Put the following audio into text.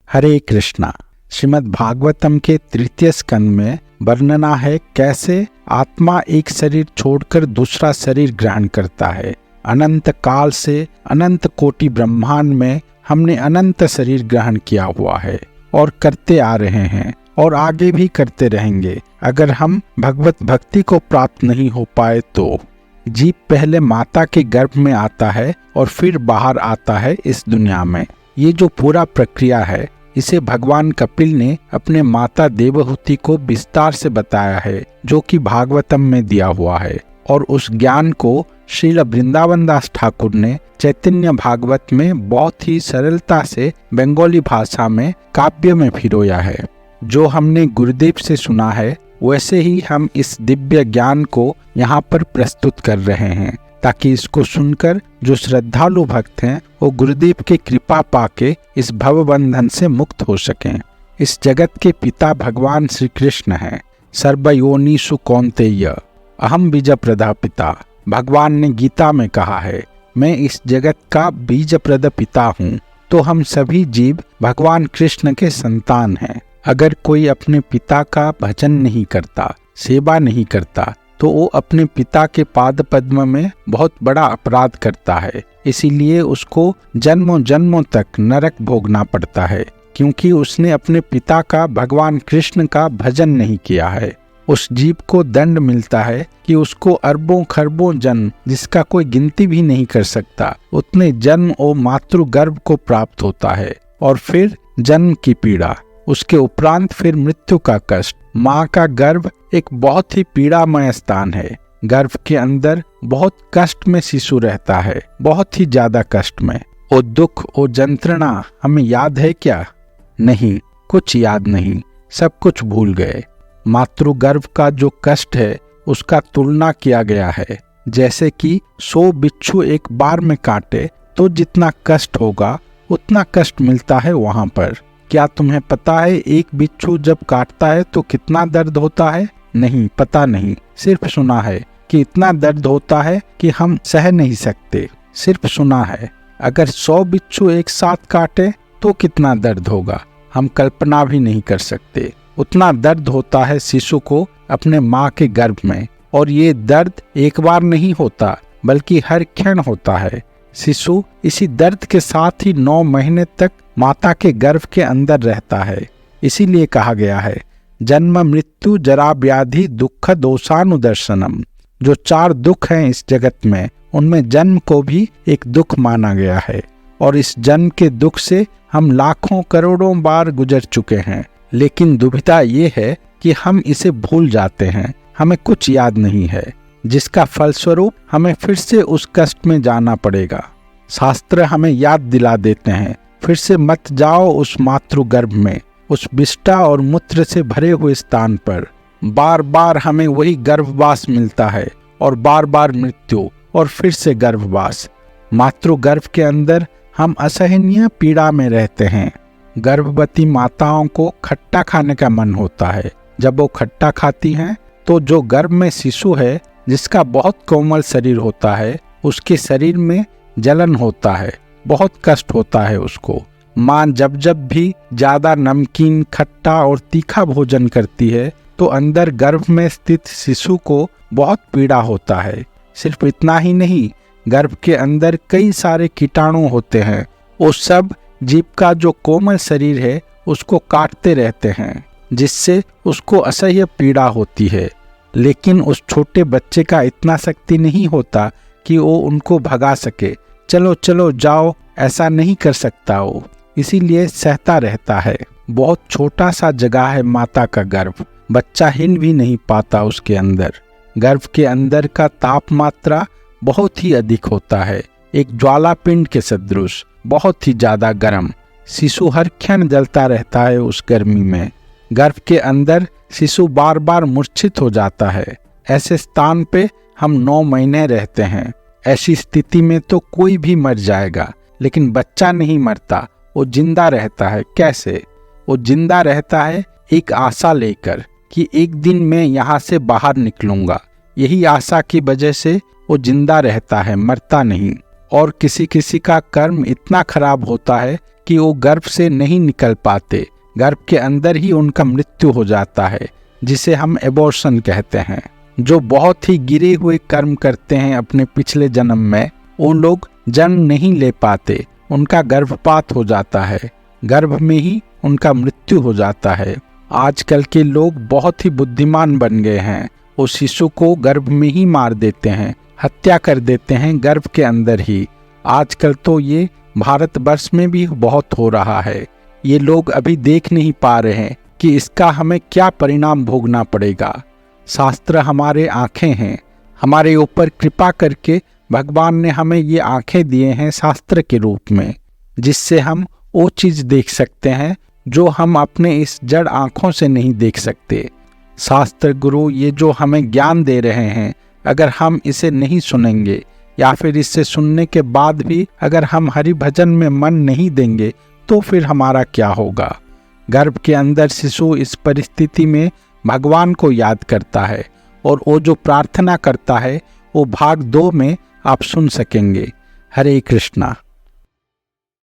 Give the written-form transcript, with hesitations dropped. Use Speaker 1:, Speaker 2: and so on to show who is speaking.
Speaker 1: हरे कृष्णा। श्रीमद् भागवतम के तृतीय स्कंद में वर्णना है कैसे आत्मा एक शरीर छोड़कर दूसरा शरीर ग्रहण करता है। अनंत काल से अनंत कोटि ब्रह्मांड में हमने अनंत शरीर ग्रहण किया हुआ है और करते आ रहे हैं और आगे भी करते रहेंगे। अगर हम भगवत भक्ति को प्राप्त नहीं हो पाए तो जीव पहले माता के गर्भ में आता है और फिर बाहर आता है इस दुनिया में। ये जो पूरा प्रक्रिया है इसे भगवान कपिल ने अपने माता देवहूति को विस्तार से बताया है, जो कि भागवतम में दिया हुआ है। और उस ज्ञान को श्रील वृंदावन दास ठाकुर ने चैतन्य भागवत में बहुत ही सरलता से बंगाली भाषा में काव्य में पिरोया है। जो हमने गुरुदेव से सुना है वैसे ही हम इस दिव्य ज्ञान को यहाँ पर प्रस्तुत कर रहे हैं, ताकि इसको सुनकर जो श्रद्धालु भक्त हैं वो गुरुदेव की कृपा पाके इस भव बंधन से मुक्त हो सकें। इस जगत के पिता भगवान श्री कृष्ण हैं। सर्वयोनिषु कौन्तेय अहम बीज प्रदा पिता। भगवान ने गीता में कहा है, मैं इस जगत का बीज प्रद पिता हूँ। तो हम सभी जीव भगवान कृष्ण के संतान हैं। अगर कोई अपने पिता का भजन नहीं करता, सेवा नहीं करता, तो वो अपने पिता के पाद पद्म में बहुत बड़ा अपराध करता है। इसीलिए उसको जन्मों जन्मों तक नरक भोगना पड़ता है, क्योंकि उसने अपने पिता का भगवान कृष्ण का भजन नहीं किया है। उस जीव को दंड मिलता है कि उसको अरबों खरबों जन्म, जिसका कोई गिनती भी नहीं कर सकता, उतने जन्म और मातृगर्भ को प्राप्त होता है। और फिर जन्म की पीड़ा, उसके उपरांत फिर मृत्यु का कष्ट। माँ का गर्भ एक बहुत ही पीड़ामय स्थान है। गर्भ के अंदर बहुत कष्ट में शिशु रहता है, बहुत ही ज्यादा कष्ट में। वो दुख और यंत्रणा हमें याद है क्या? नहीं, कुछ याद नहीं, सब कुछ भूल गए। मातृगर्भ का जो कष्ट है उसका तुलना किया गया है, जैसे कि 100 बिच्छू एक बार में काटे तो जितना कष्ट होगा उतना कष्ट मिलता है वहां पर। क्या तुम्हें पता है एक बिच्छू जब काटता है तो कितना दर्द होता है? नहीं, पता नहीं, सिर्फ सुना है कि इतना दर्द होता है कि हम सह नहीं सकते। सिर्फ सुना है। अगर 100 बिच्छू एक साथ काटे तो कितना दर्द होगा, हम कल्पना भी नहीं कर सकते। उतना दर्द होता है शिशु को अपने माँ के गर्भ में। और ये दर्द एक बार नहीं होता, बल्कि हर क्षण होता है। शिशु इसी दर्द के साथ ही 9 महीने तक माता के गर्भ के अंदर रहता है। इसीलिए कहा गया है, जन्म मृत्यु जरा व्याधि दुख दोषानुदर्शनम। जो 4 दुख हैं इस जगत में, उनमें जन्म को भी एक दुख माना गया है। और इस जन्म के दुख से हम लाखों करोड़ों बार गुजर चुके हैं। लेकिन दुविधा ये है कि हम इसे भूल जाते हैं, हमें कुछ याद नहीं है, जिसका फलस्वरूप हमें फिर से उस कष्ट में जाना पड़ेगा। शास्त्र हमें याद दिला देते हैं, फिर से मत जाओ उस मातृगर्भ में, उस विष्ठा और मूत्र से भरे हुए स्थान पर। बार बार हमें वही गर्भवास मिलता है और बार बार मृत्यु और फिर से गर्भवास। मातृगर्भ के अंदर हम असहनीय पीड़ा में रहते हैं। गर्भवती माताओं को खट्टा खाने का मन होता है। जब वो खट्टा खाती हैं तो जो गर्भ में शिशु है, जिसका बहुत कोमल शरीर होता है, उसके शरीर में जलन होता है, बहुत कष्ट होता है उसको। माँ जब जब भी ज्यादा नमकीन, खट्टा और तीखा भोजन करती है तो अंदर गर्भ में स्थित शिशु को बहुत पीड़ा होता है। सिर्फ इतना ही नहीं, गर्भ के अंदर कई सारे कीटाणु होते हैं। वो सब जीव का जो कोमल शरीर है उसको काटते रहते हैं, जिससे उसको असह्य पीड़ा होती है। लेकिन उस छोटे बच्चे का इतना शक्ति नहीं होता कि वो उनको भगा सके। चलो चलो जाओ, ऐसा नहीं कर सकता वो, इसीलिए सहता रहता है। बहुत छोटा सा जगह है माता का गर्भ, बच्चा हिल भी नहीं पाता उसके अंदर। गर्भ के अंदर का तापमात्रा बहुत ही अधिक होता है, एक ज्वाला पिंड के सदृश, बहुत ही ज्यादा गर्म। शिशु हर क्षण जलता रहता है उस गर्मी में। गर्भ के अंदर शिशु बार बार मूर्छित हो जाता है। ऐसे स्थान पे हम 9 महीने रहते हैं। ऐसी स्थिति में तो कोई भी मर जाएगा, लेकिन बच्चा नहीं मरता, वो जिंदा रहता है। कैसे? वो जिंदा रहता है एक आशा लेकर कि एक दिन मैं यहाँ से बाहर निकलूंगा। यही आशा की वजह से वो जिंदा रहता है, मरता नहीं। और किसी किसी का कर्म इतना खराब होता है कि वो गर्भ से नहीं निकल पाते, गर्भ के अंदर ही उनका मृत्यु हो जाता है, जिसे हम एबॉर्शन कहते हैं। जो बहुत ही गिरे हुए कर्म करते हैं अपने पिछले जन्म में, वो लोग जन्म नहीं ले पाते, उनका गर्भपात हो जाता है, गर्भ में ही उनका मृत्यु हो जाता है। आजकल के लोग बहुत ही बुद्धिमान बन गए हैं, वो शिशु को गर्भ में ही मार देते हैं, हत्या कर देते हैं गर्भ के अंदर ही। आजकल तो ये भारतवर्ष में भी बहुत हो रहा है। ये लोग अभी देख नहीं पा रहे हैं कि इसका हमें क्या परिणाम भोगना पड़ेगा। शास्त्र हमारे आँखें हैं, हमारे ऊपर कृपा करके भगवान ने हमें ये आँखें दिए हैं शास्त्र के रूप में, जिससे हम वो चीज़ देख सकते हैं जो हम अपने इस जड़ आँखों से नहीं देख सकते। शास्त्र गुरु ये जो हमें ज्ञान दे रहे हैं, अगर हम इसे नहीं सुनेंगे या फिर इससे सुनने के बाद भी अगर हम हरि भजन में मन नहीं देंगे तो फिर हमारा क्या होगा। गर्भ के अंदर शिशु इस परिस्थिति में भगवान को याद करता है और वो जो प्रार्थना करता है वो भाग 2 में आप सुन सकेंगे। हरे कृष्णा।